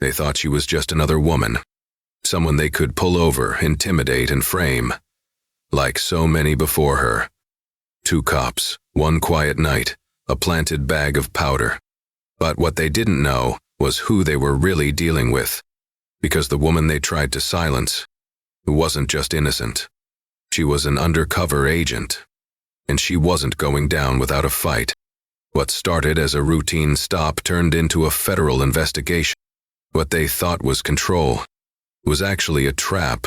They thought she was just another woman, someone they could pull over, intimidate, and frame. Like so many before her. 2 cops, 1 quiet night, a planted bag of powder. But what they didn't know was who they were really dealing with. Because the woman they tried to silence wasn't just innocent. She was an undercover agent. And she wasn't going down without a fight. What started as a routine stop turned into a federal investigation. What they thought was control was actually a trap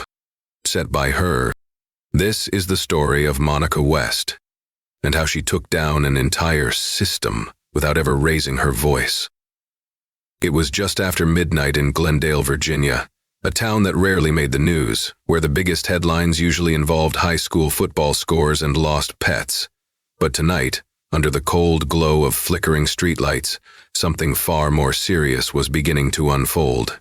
set by her. This is the story of Monica West, and how she took down an entire system without ever raising her voice. It was just after midnight in Glendale, Virginia, a town that rarely made the news, where the biggest headlines usually involved high school football scores and lost pets. But tonight, under the cold glow of flickering streetlights, something far more serious was beginning to unfold.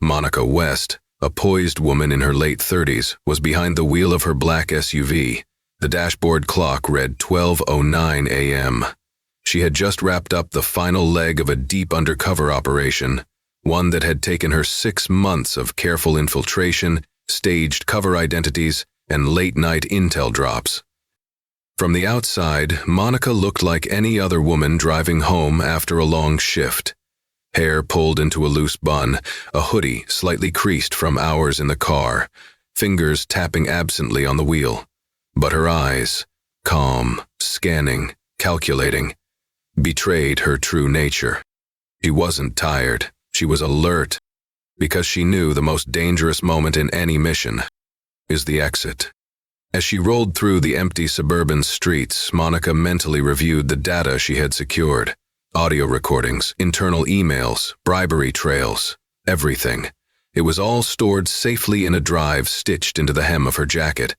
Monica West, a poised woman in her late 30s, was behind the wheel of her black SUV. The dashboard clock read 12:09 a.m. She had just wrapped up the final leg of a deep undercover operation, one that had taken her 6 months of careful infiltration, staged cover identities, and late-night intel drops. From the outside, Monica looked like any other woman driving home after a long shift. Hair pulled into a loose bun, a hoodie slightly creased from hours in the car, fingers tapping absently on the wheel. But her eyes, calm, scanning, calculating, betrayed her true nature. She wasn't tired, she was alert, because she knew the most dangerous moment in any mission is the exit. As she rolled through the empty suburban streets, Monica mentally reviewed the data she had secured. Audio recordings, internal emails, bribery trails, everything. It was all stored safely in a drive stitched into the hem of her jacket.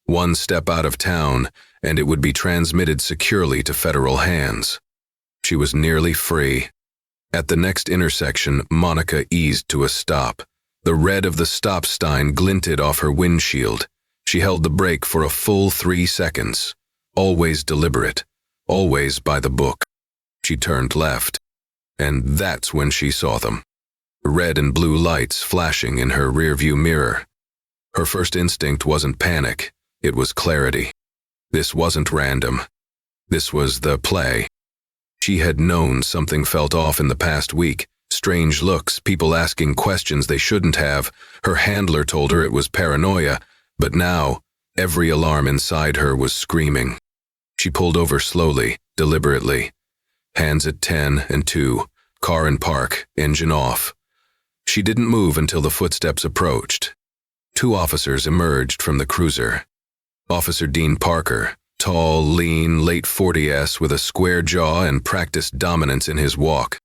1 step out of town, and it would be transmitted securely to federal hands. She was nearly free. At the next intersection, Monica eased to a stop. The red of the stop sign glinted off her windshield. She held the brake for a full 3 seconds. Always deliberate, always by the book. She turned left, and that's when she saw them. Red and blue lights flashing in her rearview mirror. Her first instinct wasn't panic, it was clarity. This wasn't random. This was the play. She had known something felt off in the past week. Strange looks, people asking questions they shouldn't have. Her handler told her it was paranoia, but now, every alarm inside her was screaming. She pulled over slowly, deliberately. Hands at 10 and 2, car in park, engine off. She didn't move until the footsteps approached. 2 officers emerged from the cruiser. Officer Dean Parker, tall, lean, late 40s with a square jaw and practiced dominance in his walk.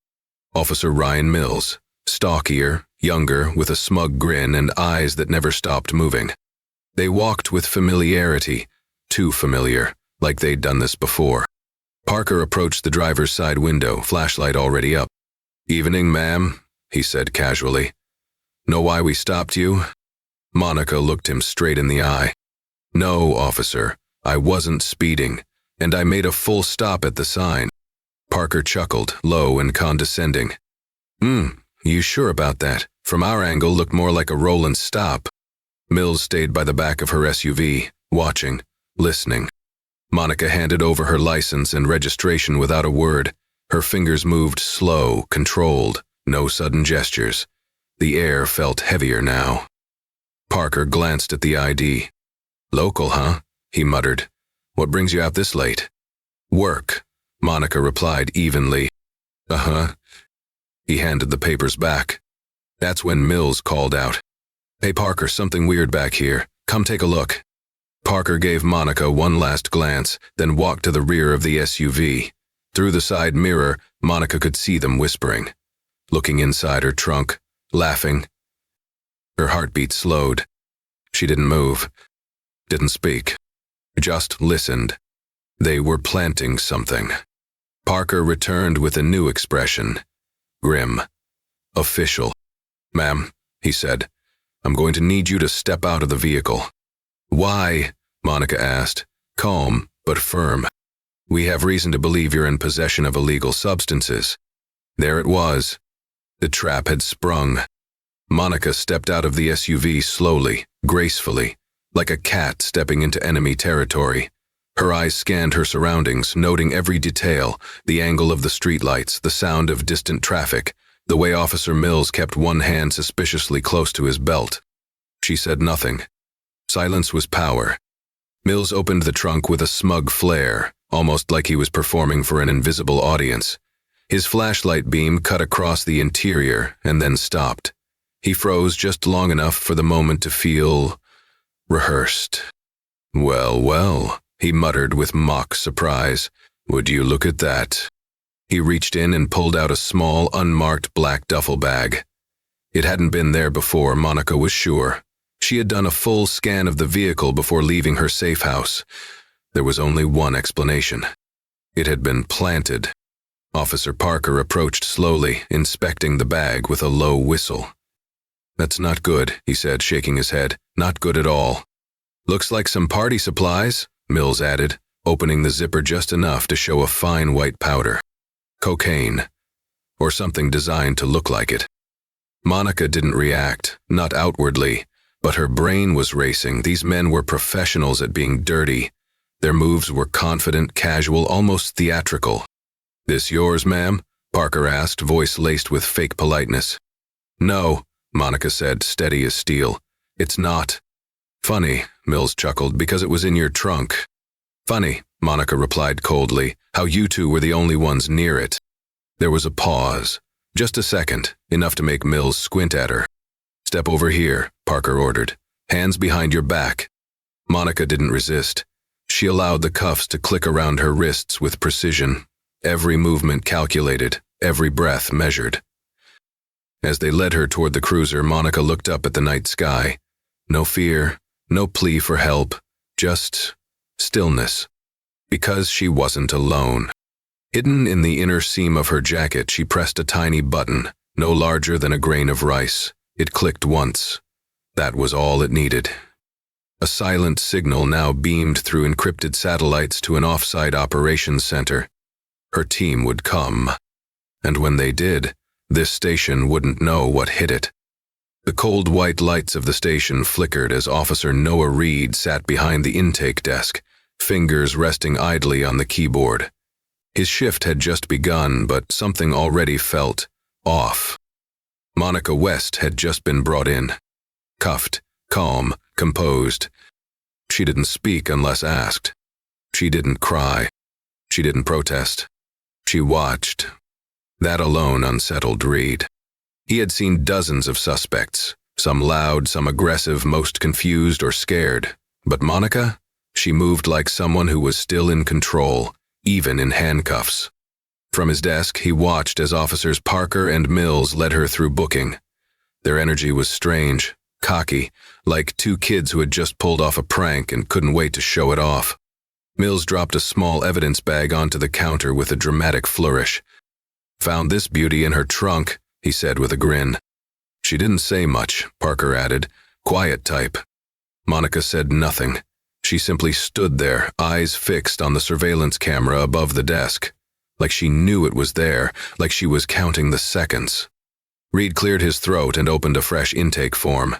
Officer Ryan Mills, stockier, younger, with a smug grin and eyes that never stopped moving. They walked with familiarity, too familiar, like they'd done this before. Parker approached the driver's side window, flashlight already up. "Evening, ma'am," he said casually. "Know why we stopped you?" Monica looked him straight in the eye. "No, officer, I wasn't speeding, and I made a full stop at the sign." Parker chuckled, low and condescending. You sure about that? From our angle looked more like a roll and stop." Mills stayed by the back of her SUV, watching, listening. Monica handed over her license and registration without a word. Her fingers moved slow, controlled, no sudden gestures. The air felt heavier now. Parker glanced at the ID. "Local, huh?" he muttered. "What brings you out this late?" "Work," Monica replied evenly. "Uh-huh." He handed the papers back. That's when Mills called out. "Hey Parker, something weird back here. Come take a look." Parker gave Monica one last glance, then walked to the rear of the SUV. Through the side mirror, Monica could see them whispering, looking inside her trunk, laughing. Her heartbeat slowed. She didn't move, didn't speak, just listened. They were planting something. Parker returned with a new expression, grim, official. "Ma'am," he said, "I'm going to need you to step out of the vehicle." "Why?" Monica asked, calm but firm. "We have reason to believe you're in possession of illegal substances." There it was. The trap had sprung. Monica stepped out of the SUV slowly, gracefully, like a cat stepping into enemy territory. Her eyes scanned her surroundings, noting every detail, the angle of the streetlights, the sound of distant traffic, the way Officer Mills kept one hand suspiciously close to his belt. She said nothing. Silence was power. Mills opened the trunk with a smug flare, almost like he was performing for an invisible audience. His flashlight beam cut across the interior and then stopped. He froze just long enough for the moment to feel rehearsed. "Well, well," he muttered with mock surprise. "Would you look at that?" He reached in and pulled out a small, unmarked black duffel bag. It hadn't been there before, Monica was sure. She had done a full scan of the vehicle before leaving her safe house. There was only one explanation. It had been planted. Officer Parker approached slowly, inspecting the bag with a low whistle. "That's not good," he said, shaking his head. "Not good at all." "Looks like some party supplies," Mills added, opening the zipper just enough to show a fine white powder. Cocaine. Or something designed to look like it. Monica didn't react, not outwardly, but her brain was racing. These men were professionals at being dirty. Their moves were confident, casual, almost theatrical. "This yours, ma'am?" Parker asked, voice laced with fake politeness. "No," Monica said, steady as steel. "It's not." "Funny," Mills chuckled, "because it was in your trunk." "Funny," Monica replied coldly, "how you two were the only ones near it." There was a pause. Just a second, enough to make Mills squint at her. "Step over here," Parker ordered. "Hands behind your back." Monica didn't resist. She allowed the cuffs to click around her wrists with precision. Every movement calculated, every breath measured. As they led her toward the cruiser, Monica looked up at the night sky. No fear, no plea for help, just stillness. Because she wasn't alone. Hidden in the inner seam of her jacket, she pressed a tiny button, no larger than a grain of rice. It clicked once. That was all it needed. A silent signal now beamed through encrypted satellites to an off-site operations center. Her team would come. And when they did, this station wouldn't know what hit it. The cold white lights of the station flickered as Officer Noah Reed sat behind the intake desk, fingers resting idly on the keyboard. His shift had just begun, but something already felt off. Monica West had just been brought in. Cuffed, calm, composed. She didn't speak unless asked. She didn't cry. She didn't protest. She watched. That alone unsettled Reed. He had seen dozens of suspects, some loud, some aggressive, most confused or scared. But Monica? She moved like someone who was still in control, even in handcuffs. From his desk, he watched as Officers Parker and Mills led her through booking. Their energy was strange, cocky, like two kids who had just pulled off a prank and couldn't wait to show it off. Mills dropped a small evidence bag onto the counter with a dramatic flourish. "Found this beauty in her trunk," he said with a grin. "She didn't say much," Parker added. "Quiet type." Monica said nothing. She simply stood there, eyes fixed on the surveillance camera above the desk. Like she knew it was there, like she was counting the seconds. Reed cleared his throat and opened a fresh intake form.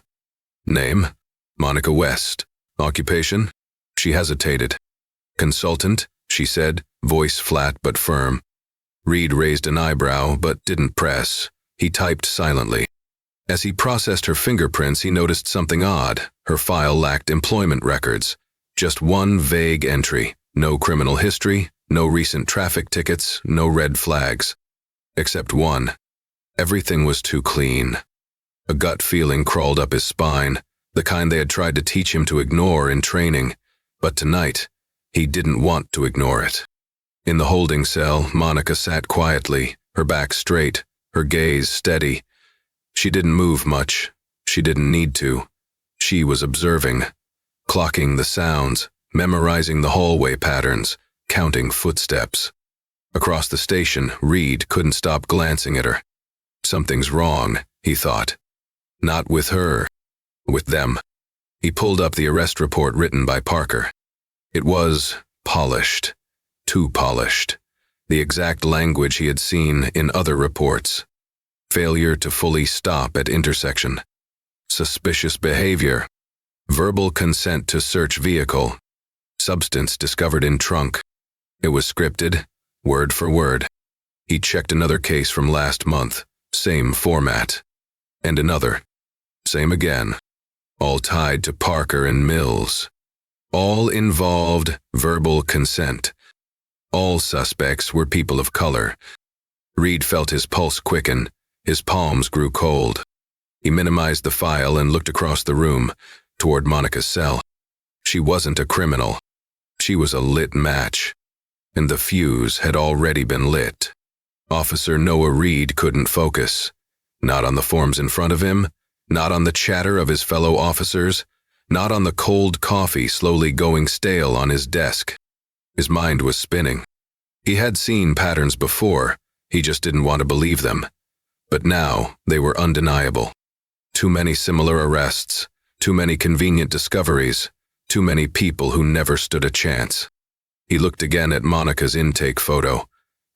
"Name? Monica West. Occupation?" She hesitated. "Consultant," she said, voice flat but firm. Reed raised an eyebrow but didn't press. He typed silently. As he processed her fingerprints, he noticed something odd. Her file lacked employment records. Just one vague entry. No criminal history, no recent traffic tickets, no red flags. Except one. Everything was too clean. A gut feeling crawled up his spine, the kind they had tried to teach him to ignore in training. But tonight, he didn't want to ignore it. In the holding cell, Monica sat quietly, her back straight, her gaze steady. She didn't move much. She didn't need to. She was observing, clocking the sounds, memorizing the hallway patterns, counting footsteps. Across the station, Reed couldn't stop glancing at her. Something's wrong, he thought. Not with her. With them. He pulled up the arrest report written by Parker. It was polished. Too polished. The exact language he had seen in other reports. Failure to fully stop at intersection. Suspicious behavior. Verbal consent to search vehicle. Substance discovered in trunk. It was scripted, word for word. He checked another case from last month, same format. And another. Same again. All tied to Parker and Mills. All involved verbal consent. All suspects were people of color. Reed felt his pulse quicken. His palms grew cold. He minimized the file and looked across the room, toward Monica's cell. She wasn't a criminal. She was a lit match. And the fuse had already been lit. Officer Noah Reed couldn't focus. Not on the forms in front of him, not on the chatter of his fellow officers, not on the cold coffee slowly going stale on his desk. His mind was spinning. He had seen patterns before, he just didn't want to believe them. But now they were undeniable. Too many similar arrests, too many convenient discoveries, too many people who never stood a chance. He looked again at Monica's intake photo.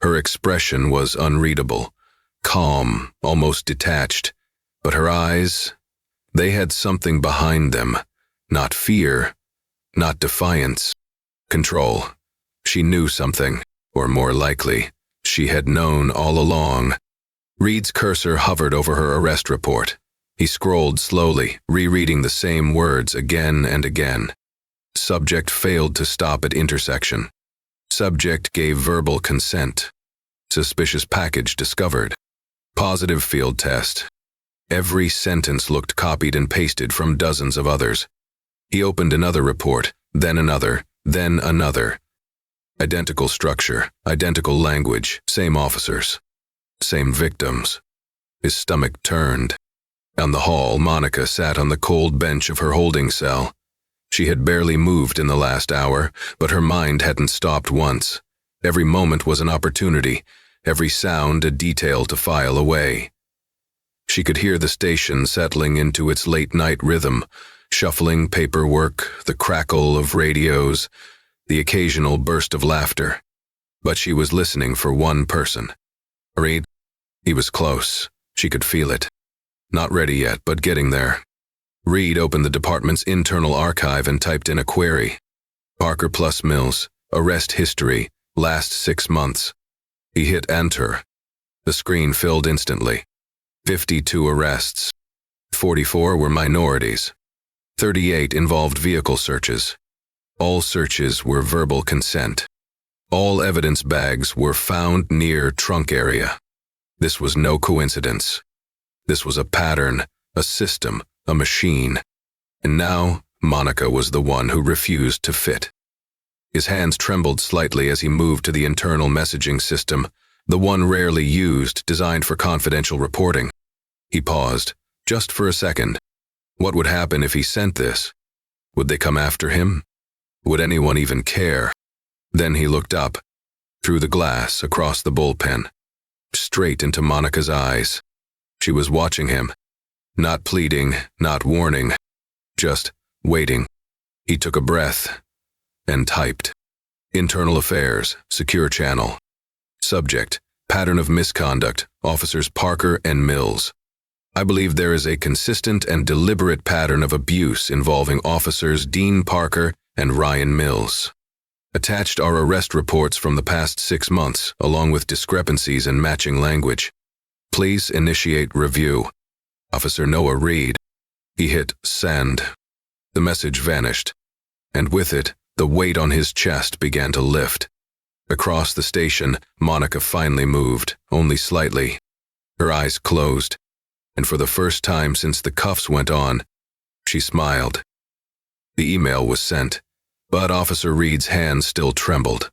Her expression was unreadable, calm, almost detached. But her eyes, they had something behind them. Not fear, not defiance. Control. She knew something, or more likely, she had known all along. Reed's cursor hovered over her arrest report. He scrolled slowly, rereading the same words again and again. Subject failed to stop at intersection. Subject gave verbal consent. Suspicious package discovered. Positive field test. Every sentence looked copied and pasted from dozens of others. He opened another report, then another, then another. Identical structure, identical language, same officers, same victims. His stomach turned. Down the hall, Monica sat on the cold bench of her holding cell. She had barely moved in the last hour, but her mind hadn't stopped once. Every moment was an opportunity, every sound a detail to file away. She could hear the station settling into its late-night rhythm, shuffling paperwork, the crackle of radios, the occasional burst of laughter. But she was listening for one person. Reed. He was close. She could feel it. Not ready yet, but getting there. Reed opened the department's internal archive and typed in a query. Parker plus Mills, arrest history, last 6 months. He hit enter. The screen filled instantly. 52 arrests. 44 were minorities. 38 involved vehicle searches. All searches were verbal consent. All evidence bags were found near trunk area. This was no coincidence. This was a pattern, a system, a machine. And now, Monica was the one who refused to fit. His hands trembled slightly as he moved to the internal messaging system, the one rarely used, designed for confidential reporting. He paused, just for a second. What would happen if he sent this? Would they come after him? Would anyone even care? Then he looked up, through the glass, across the bullpen, straight into Monica's eyes. She was watching him, not pleading, not warning, just waiting. He took a breath and typed. Internal Affairs, Secure Channel. Subject, Pattern of Misconduct, Officers Parker and Mills. I believe there is a consistent and deliberate pattern of abuse involving officers Dean Parker and Ryan Mills. Attached are arrest reports from the past 6 months, along with discrepancies in matching language. Please initiate review. Officer Noah Reed. He hit send. The message vanished, and with it, the weight on his chest began to lift. Across the station, Monica finally moved, only slightly. Her eyes closed, and for the first time since the cuffs went on, she smiled. The email was sent, but Officer Reed's hands still trembled.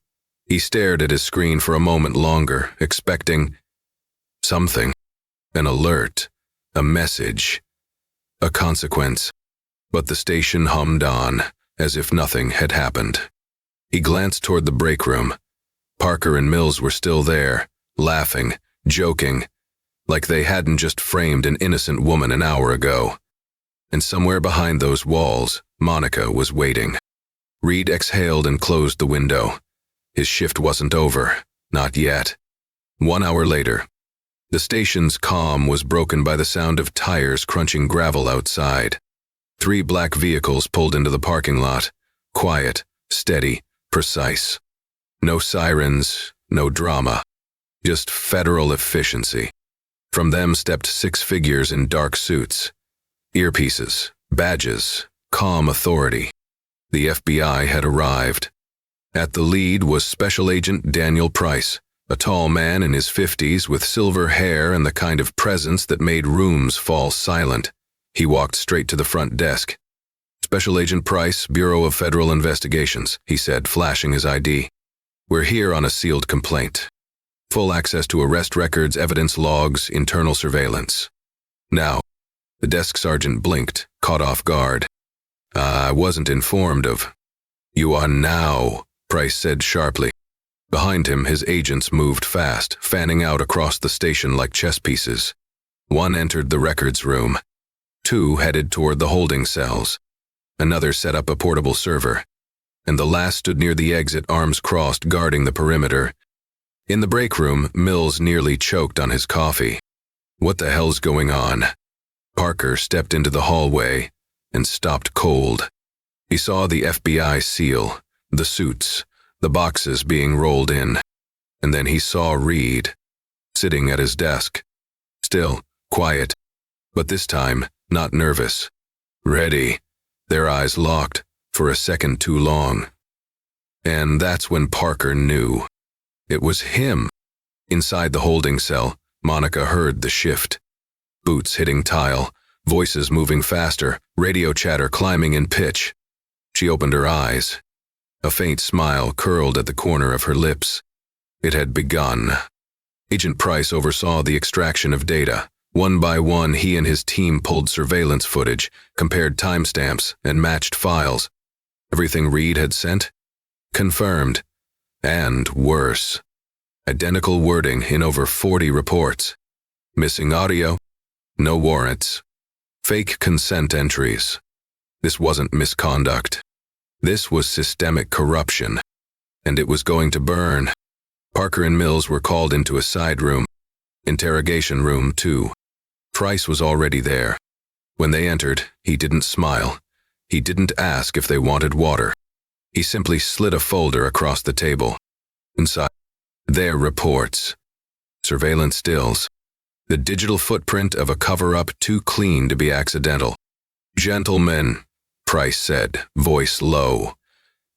He stared at his screen for a moment longer, expecting something. An alert, a message, a consequence. But the station hummed on, as if nothing had happened. He glanced toward the break room. Parker and Mills were still there, laughing, joking, like they hadn't just framed an innocent woman an hour ago. And somewhere behind those walls, Monica was waiting. Reed exhaled and closed the window. His shift wasn't over, not yet. 1 hour later. The station's calm was broken by the sound of tires crunching gravel outside. 3 black vehicles pulled into the parking lot, quiet, steady, precise. No sirens, no drama, just federal efficiency. From them stepped 6 figures in dark suits. Earpieces, badges, calm authority. The FBI had arrived. At the lead was Special Agent Daniel Price, a tall man in his 50s with silver hair and the kind of presence that made rooms fall silent. He walked straight to the front desk. "Special Agent Price, Bureau of Federal Investigations," he said, flashing his ID. "We're here on a sealed complaint. Full access to arrest records, evidence logs, internal surveillance." "Now," the desk sergeant blinked, caught off guard. "I wasn't informed of." "You are now," Price said sharply. Behind him, his agents moved fast, fanning out across the station like chess pieces. 1 entered the records room. 2 headed toward the holding cells. Another set up a portable server. And the last stood near the exit, arms crossed, guarding the perimeter. In the break room, Mills nearly choked on his coffee. What the hell's going on? Parker stepped into the hallway and stopped cold. He saw the FBI seal, the suits, the boxes being rolled in. And then he saw Reed, sitting at his desk. Still, quiet, but this time, not nervous. Ready. Their eyes locked, for a second too long. And that's when Parker knew. It was him. Inside the holding cell, Monica heard the shift. Boots hitting tile, voices moving faster, radio chatter climbing in pitch. She opened her eyes. A faint smile curled at the corner of her lips. It had begun. Agent Price oversaw the extraction of data. One by one, he and his team pulled surveillance footage, compared timestamps, and matched files. Everything Reed had sent? Confirmed. And worse. Identical wording in over 40 reports. Missing audio. No warrants. Fake consent entries. This wasn't misconduct. This was systemic corruption. And it was going to burn. Parker and Mills were called into a side room. Interrogation room 2. Price was already there. When they entered, he didn't smile. He didn't ask if they wanted water. He simply slid a folder across the table. Inside, their reports. Surveillance stills. The digital footprint of a cover-up too clean to be accidental. "Gentlemen," Price said, voice low,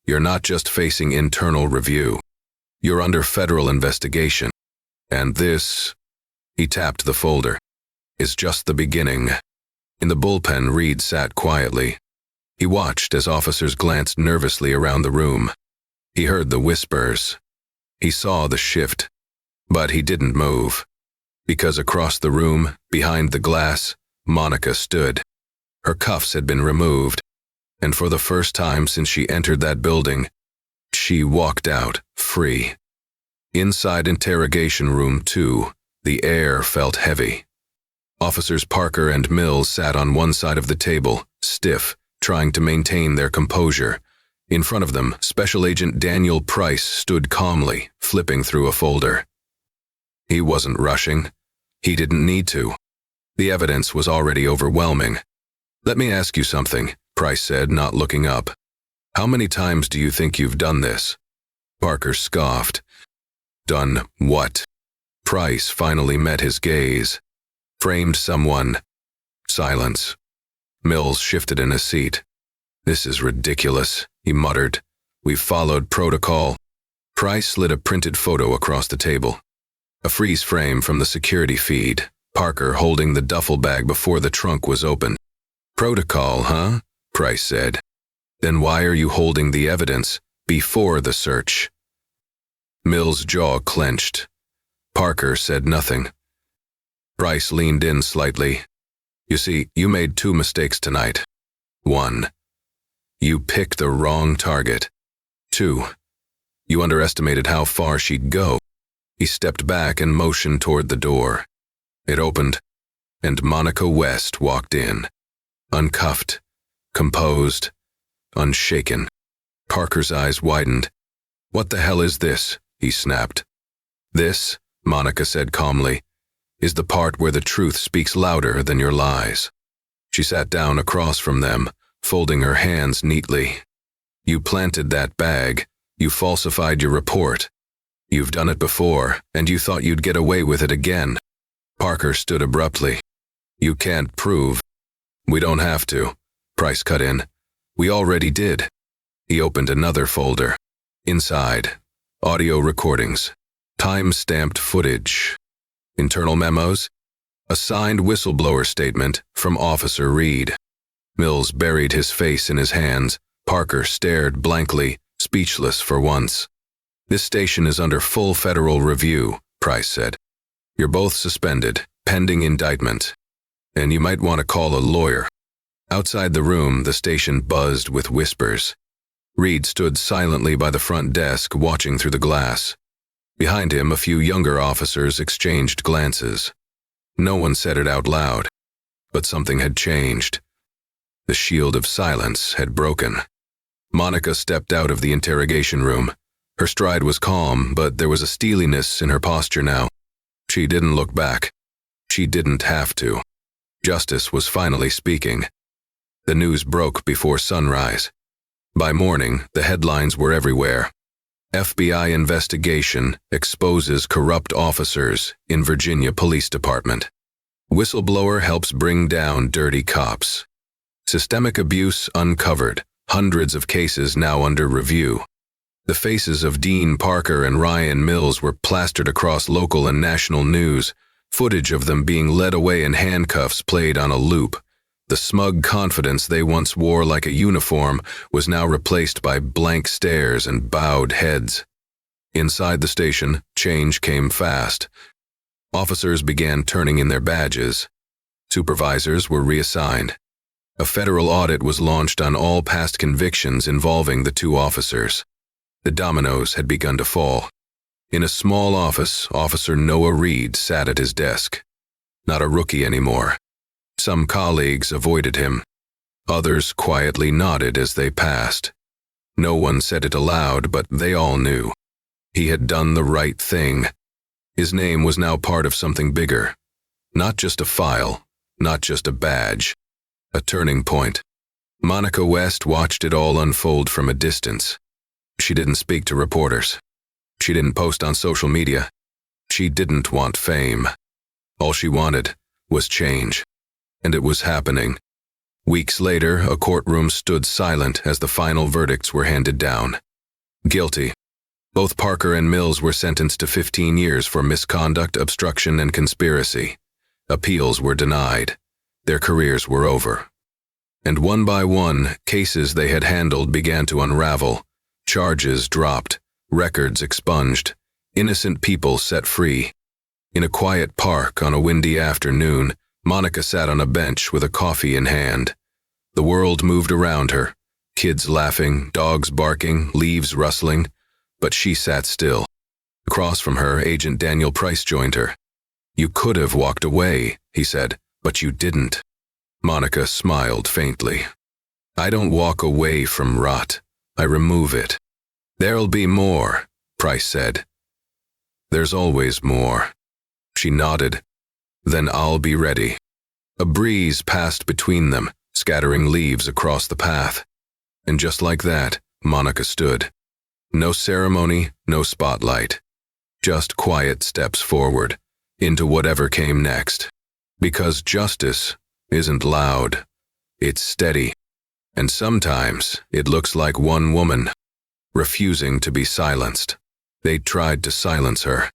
"you're not just facing internal review. You're under federal investigation. And this," he tapped the folder, "is just the beginning." In the bullpen, Reed sat quietly. He watched as officers glanced nervously around the room. He heard the whispers. He saw the shift. But he didn't move. Because across the room, behind the glass, Monica stood. Her cuffs had been removed. And for the first time since she entered that building, she walked out, free. Inside interrogation room 2, the air felt heavy. Officers Parker and Mills sat on one side of the table, stiff, trying to maintain their composure. In front of them, Special Agent Daniel Price stood calmly, flipping through a folder. He wasn't rushing. He didn't need to. The evidence was already overwhelming. "Let me ask you something," Price said, not looking up. "How many times do you think you've done this?" Parker scoffed. "Done what?" Price finally met his gaze. "Framed someone." Silence. Mills shifted in his seat. "This is ridiculous," he muttered. "We've followed protocol." Price slid a printed photo across the table. A freeze frame from the security feed, Parker holding the duffel bag before the trunk was open. "Protocol, huh?" Price said. "Then why are you holding the evidence before the search?" Mills' jaw clenched. Parker said nothing. Price leaned in slightly. "You see, you made 2 mistakes tonight. 1. You picked the wrong target. 2. You underestimated how far she'd go." He stepped back and motioned toward the door. It opened, and Monica West walked in. Uncuffed, composed, unshaken. Parker's eyes widened. "What the hell is this?" he snapped. "This," Monica said calmly, is the part where the truth speaks louder than your lies. She sat down across from them, folding her hands neatly. You planted that bag. You falsified your report. You've done it before, and you thought you'd get away with it again. Parker stood abruptly. You can't prove. We don't have to. Price cut in. We already did. He opened another folder. Inside, audio recordings, time-stamped footage, internal memos, a signed whistleblower statement from Officer Reed. Mills buried his face in his hands. Parker stared blankly, speechless for once. This station is under full federal review, Price said. You're both suspended, pending indictment. And you might want to call a lawyer. Outside the room, the station buzzed with whispers. Reed stood silently by the front desk, watching through the glass. Behind him, a few younger officers exchanged glances. No one said it out loud, but something had changed. The shield of silence had broken. Monica stepped out of the interrogation room. Her stride was calm, but there was a steeliness in her posture now. She didn't look back. She didn't have to. Justice was finally speaking. The news broke before sunrise. By morning, the headlines were everywhere. FBI investigation exposes corrupt officers in Virginia Police Department. Whistleblower helps bring down dirty cops. Systemic abuse uncovered. Hundreds of cases now under review. The faces of Dean Parker and Ryan Mills were plastered across local and national news. Footage of them being led away in handcuffs played on a loop. The smug confidence they once wore like a uniform was now replaced by blank stares and bowed heads. Inside the station, change came fast. Officers began turning in their badges. Supervisors were reassigned. A federal audit was launched on all past convictions involving the two officers. The dominoes had begun to fall. In a small office, Officer Noah Reed sat at his desk. Not a rookie anymore. Some colleagues avoided him. Others quietly nodded as they passed. No one said it aloud, but they all knew. He had done the right thing. His name was now part of something bigger. Not just a file, not just a badge. A turning point. Monica West watched it all unfold from a distance. She didn't speak to reporters. She didn't post on social media. She didn't want fame. All she wanted was change. And it was happening. Weeks later, a courtroom stood silent as the final verdicts were handed down. Guilty. Both Parker and Mills were sentenced to 15 years for misconduct, obstruction, and conspiracy. Appeals were denied. Their careers were over. And one by one, cases they had handled began to unravel. Charges dropped, records expunged, innocent people set free. In a quiet park on a windy afternoon, Monica sat on a bench with a coffee in hand. The world moved around her, kids laughing, dogs barking, leaves rustling, but she sat still. Across from her, Agent Daniel Price joined her. You could have walked away, he said, but you didn't. Monica smiled faintly. I don't walk away from rot. I remove it. There'll be more, Price said. There's always more. She nodded. Then I'll be ready. A breeze passed between them, scattering leaves across the path. And just like that, Monica stood. No ceremony, no spotlight. Just quiet steps forward, into whatever came next. Because justice isn't loud. It's steady. And sometimes it looks like one woman, refusing to be silenced. They tried to silence her.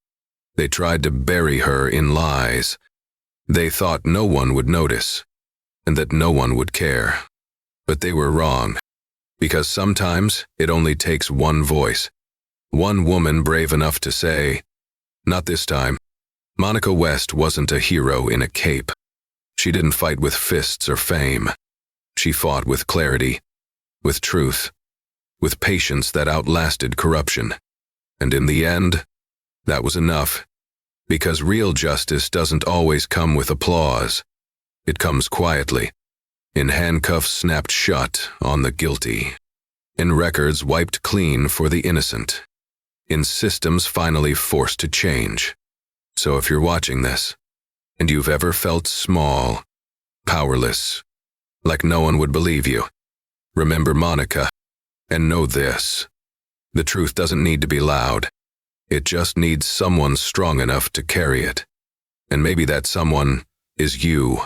They tried to bury her in lies. They thought no one would notice, and that no one would care. But they were wrong, because sometimes it only takes one voice, one woman brave enough to say, not this time. Monica West wasn't a hero in a cape. She didn't fight with fists or fame. She fought with clarity, with truth, with patience that outlasted corruption. And in the end, that was enough. Because real justice doesn't always come with applause. It comes quietly, in handcuffs snapped shut on the guilty, in records wiped clean for the innocent, in systems finally forced to change. So if you're watching this, and you've ever felt small, powerless, like no one would believe you, remember Monica, and know this. The truth doesn't need to be loud. It just needs someone strong enough to carry it. And maybe that someone is you.